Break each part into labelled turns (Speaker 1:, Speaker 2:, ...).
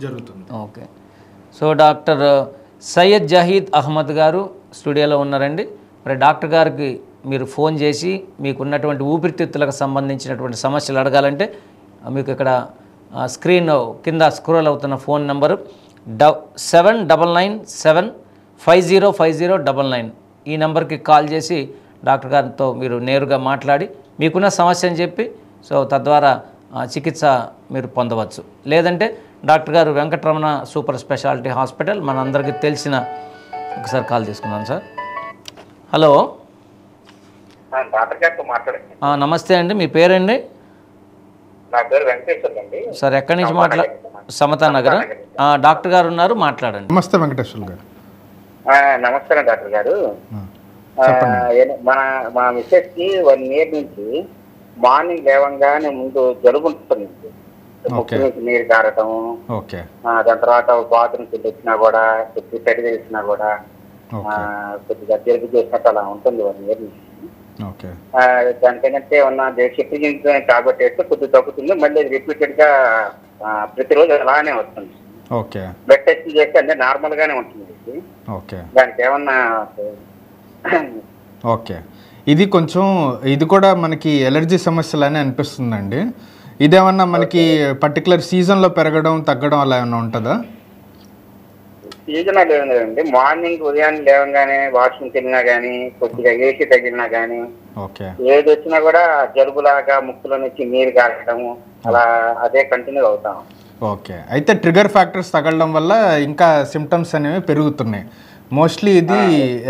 Speaker 1: జరుగుతుంది.
Speaker 2: Okay. So doctor Syed Zahid Ahmed గారు స్టూడియోలో ఉన్నారండి. మరి డాక్టర్ గారికి మీరు ఫోన్ చేసి మీకున్నటువంటి ఊపిరితిత్తులకు సంబంధించినటువంటి సమస్యలు అడగాలంటే మీకు ఇక్కడ స్క్రీన్ కింద స్క్రోల్ అవుతున్న ఫోన్ నెంబరు 7997505099 ఈ నెంబర్కి కాల్ చేసి డాక్టర్ గారితో మీరు నేరుగా మాట్లాడి మీకున్న సమస్యని చెప్పి సో తద్వారా చికిత్స మీరు పొందవచ్చు. లేదంటే డాక్టర్ గారు వెంకటరమణ సూపర్ స్పెషాలిటీ హాస్పిటల్ మనందరికీ తెలిసిన ఒకసారి కాల్ తీసుకున్నాను సార్. హలో, నమస్తే అండి, మీ పేరండి?
Speaker 3: నా పేరు వెంకటేశ్వర్ అండి.
Speaker 2: సార్ ఎక్కడి నుంచి సమతా నగర్. డాక్టర్ గారు ఉన్నారు, మాట్లాడండి.
Speaker 1: నమస్తే వెంకటేశ్వర్ గారు.
Speaker 3: నమస్కారం డాక్టర్ గారు. మా మిస్సెస్ కి 1 year నుంచి మార్నింగ్ లేవంగానే ముందు జలుబు ఉంటుంది, ముక్కు నుంచి నీరు కారటం, దాని తర్వాత బాత్రూమ్ కింద వచ్చినా కూడా కొద్దిగా పెద్ద తెలిసినా కూడా కొద్దిగా జలుబు చేసినట్టు అలా ఉంటుంది 1 year నుంచి. దానికంటే ఉన్న శక్తి టాబ్లెట్ వేస్తే కొద్దిగా తగ్గుతుంది, మళ్ళీ రిపీటెడ్ గా ప్రతిరోజు అలానే వస్తుంది. బ్లడ్ టెస్ట్ చేస్తే అన్నీ నార్మల్ గానే ఉంటుంది. దానికి ఏమన్నా
Speaker 1: ఇది కొంచెం ఇది కూడా మనకి ఎలర్జీ సమస్యలనే అనిపిస్తుందండి. ఇదేమన్నా మనకి పర్టికులర్ సీజన్లో పెరగడం తగ్గడం అలా ఏమన్నా ఉంటుందా?
Speaker 3: సీజనల్ ఏం లేదండి. మార్నింగ్ ఉదయాన్నే లేవగానే వాష్రూమ్కి వెళ్ళినా కానీ కొద్దిగా ఏసీ తగిలినా కానీ ఏది వచ్చినా కూడా జలుబులాగా ముక్కులో నుంచి నీరు కారడము అలా అదే కంటిన్యూ అవుతాం.
Speaker 1: అయితే ట్రిగర్ ఫ్యాక్టర్స్ తగలడం వల్ల ఇంకా సిమ్టమ్స్ అనేవి పెరుగుతున్నాయి. మోస్ట్లీ ఇది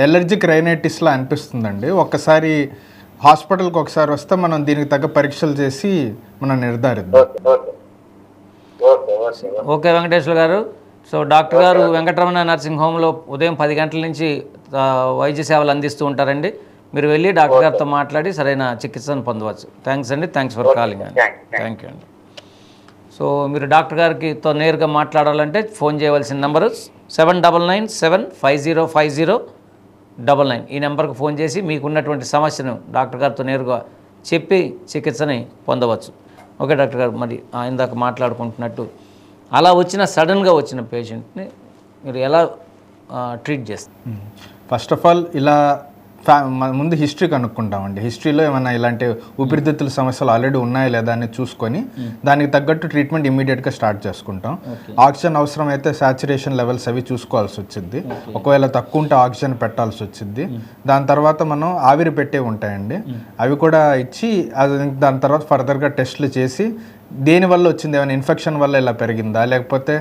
Speaker 1: ఎలర్జిక్ రైనైటిస్లా అనిపిస్తుందండి. ఒక్కసారి హాస్పిటల్కి ఒకసారి వస్తే మనం దీనికి తగ్గ పరీక్షలు చేసి మనం నిర్ధారిద్దాం.
Speaker 2: ఓకే వెంకటేశ్వర గారు. సో డాక్టర్ గారు వెంకటరమణ నర్సింగ్ హోమ్లో ఉదయం 10 గంటల నుంచి వైద్య సేవలు అందిస్తూ ఉంటారండి. మీరు వెళ్ళి డాక్టర్ గారితో మాట్లాడి సరైన చికిత్సను పొందవచ్చు. థ్యాంక్స్ అండి, థ్యాంక్స్ ఫర్ కాలింగ్ అండి. థ్యాంక్ యూ అండి. సో మీరు డాక్టర్ గారితో నేరుగా మాట్లాడాలంటే ఫోన్ చేయవలసిన నెంబరు 7997505099 ఈ నెంబర్కి ఫోన్ చేసి మీకున్నటువంటి సమస్యను డాక్టర్ గారితో నేరుగా చెప్పి చికిత్సని పొందవచ్చు. ఓకే డాక్టర్ గారు, మరి ఇందాక మాట్లాడుకుంటున్నట్టు అలా సడన్గా వచ్చిన పేషెంట్ని మీరు ఎలా ట్రీట్ చేస్తారు?
Speaker 1: ఫస్ట్ ఆఫ్ ఆల్ ఇలా ముందు హిస్టరీ కనుక్కుంటామండి. హిస్టరీలో ఏమైనా ఇలాంటి ఊపిరితిత్తుల సమస్యలు ఆల్రెడీ ఉన్నాయా లేదా అని చూసుకొని దానికి తగ్గట్టు ట్రీట్మెంట్ ఇమీడియట్గా స్టార్ట్ చేసుకుంటాం. ఆక్సిజన్ అవసరం అయితే సాచురేషన్ లెవెల్స్ అవి చూసుకోవాల్సి వచ్చింది. ఒకవేళ తక్కువ ఉంటే ఆక్సిజన్ పెట్టాల్సి వచ్చింది. దాని తర్వాత మనం ఆవిరి పెట్టే ఉంటాయండి, అవి కూడా ఇచ్చి దాని తర్వాత ఫర్దర్గా టెస్టులు చేసి దేనివల్ల వచ్చింది, ఏమైనా ఇన్ఫెక్షన్ వల్ల ఇలా పెరిగిందా లేకపోతే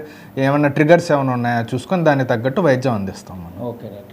Speaker 1: ఏమైనా ట్రిగర్స్ ఏమైనా ఉన్నాయా చూసుకొని దానికి తగ్గట్టు వైద్యం అందిస్తాం మనం.
Speaker 2: Okay doctor.